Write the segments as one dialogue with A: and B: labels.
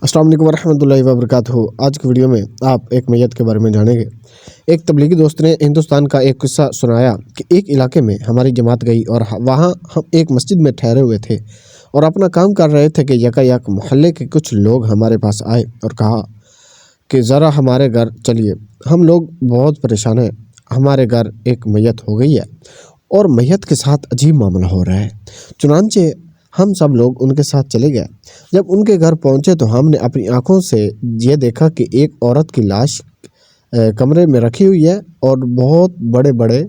A: अस्सलाम वालेकुम रहमतुल्लाहि व बरकातहू। आज की वीडियो में आप एक मैयत के बारे में जानेंगे। एक तबलीगी दोस्त ने हिंदुस्तान का एक किस्सा सुनाया कि एक इलाके में हमारी जमात गई और वहाँ हम एक मस्जिद में ठहरे हुए थे और अपना काम कर रहे थे कि यकायक मोहल्ले के कुछ लोग हमारे पास आए और कहा कि ज़रा हमारे घर चलिए, हम लोग बहुत परेशान हैं, हमारे घर एक मैयत हो गई है और मैयत के साथ अजीब मामला हो रहा है। चुनांचे हम सब लोग उनके साथ चले गए। जब उनके घर पहुंचे तो हमने अपनी आंखों से ये देखा कि एक औरत की लाश कमरे में रखी हुई है और बहुत बड़े बड़े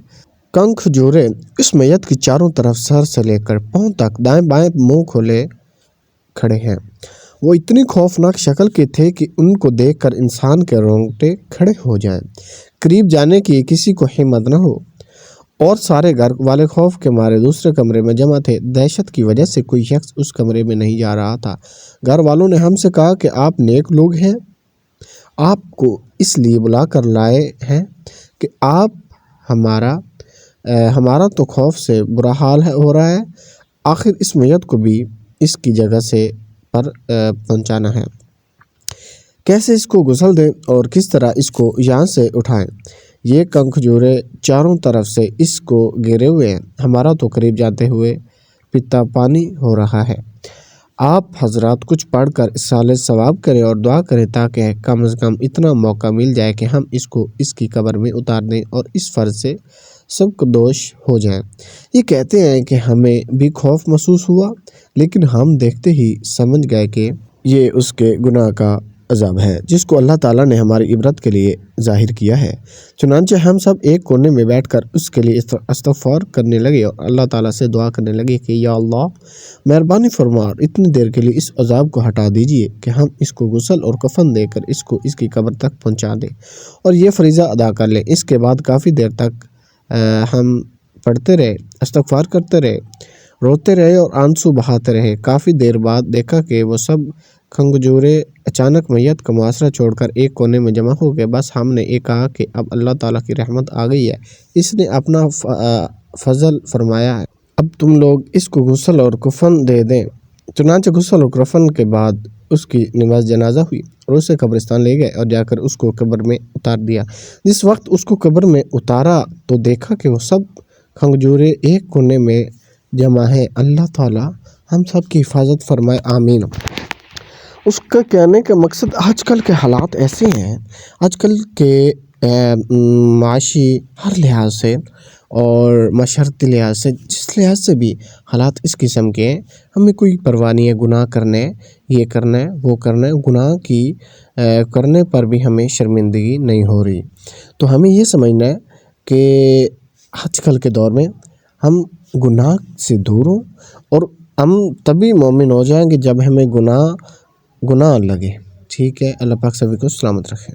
A: कंख जोरे इस मैयत की चारों तरफ सर से लेकर पांव तक दाएं बाएं मुंह खोले खड़े हैं। वो इतनी खौफनाक शक्ल के थे कि उनको देखकर इंसान के रोंगटे खड़े हो जाएं, करीब जाने की किसी को हिम्मत न हो। और सारे घर वाले खौफ के मारे दूसरे कमरे में जमा थे। दहशत की वजह से कोई शख्स उस कमरे में नहीं जा रहा था। घर वालों ने हमसे कहा कि आप नेक लोग हैं, आपको इसलिए बुला कर लाए हैं कि आप हमारा तो खौफ से बुरा हाल हो रहा है। आखिर इस मैयत को भी इसकी जगह से पर पहुंचाना है। कैसे इसको गुस्ल दें और किस तरह इसको यहाँ से उठाएं। ये कंखजोरे चारों तरफ से इसको घेरे हुए हैं। हमारा तो करीब जाते हुए पिता पानी हो रहा है। आप हजरात कुछ पढ़कर इस साले सवाब करें और दुआ करें ताकि कम से कम इतना मौका मिल जाए कि हम इसको इसकी कब्र में उतार दें और इस फर्ज से सबको दोष हो जाए। ये कहते हैं कि हमें भी खौफ महसूस हुआ, लेकिन हम देखते ही समझ गए कि ये उसके गुनाह का अज़ाब है जिसको अल्लाह ताला ने हमारी इबरत के लिए ज़ाहिर किया है। चुनांचे हम सब एक कोने में बैठकर उसके लिए इस्तग़फ़ार करने लगे और अल्लाह ताला से दुआ करने लगे कि या अल्लाह, मेहरबानी फरमा और इतनी देर के लिए इस अज़ाब को हटा दीजिए कि हम इसको गुस्ल और कफन देकर इसको इसकी कब्र तक पहुंचा दें और ये फ़रीज़ा अदा कर लें। इसके बाद काफ़ी देर तक हम पढ़ते रहे, इस्तग़फ़ार करते रहे, रोते रहे और आंसू बहाते रहे। काफ़ी देर बाद देखा कि वो सब खंगजूरे अचानक मैयत का मुआसरा छोड़कर एक कोने में जमा हो गए। बस हमने ये कहा कि अब अल्लाह ताला की रहमत आ गई है, इसने अपना फजल फरमाया है, अब तुम लोग इसको गुस्ल और कफन दे दें। चुनांचे गुस्ल और कफन के बाद उसकी नमाज जनाजा हुई और उसे कब्रिस्तान ले गए और जाकर उसको कब्र में उतार दिया। जिस वक्त उसको कब्र में उतारा तो देखा कि वो सब खंगजूरे एक कोने में जमा है। अल्लाह ताला हम सब की हिफाजत फरमाए, आमीन। उसका कहने का मकसद आजकल के हालात ऐसे हैं, आजकल के माशी हर लिहाज से और मशरती लिहाज से, जिस लिहाज से भी हालात इस किस्म के हैं, हमें कोई परवाह नहीं है गुनाह करने, ये करना है वो करना है। गुनाह की करने पर भी हमें शर्मिंदगी नहीं हो रही। तो हमें ये समझना है कि आजकल के दौर में हम गुनाह से दूर हों और हम तभी मोमिन हो जाएंगे जब हमें गुनाह लगे। ठीक है, अल्लाह पाक सभी को सलामत रखे।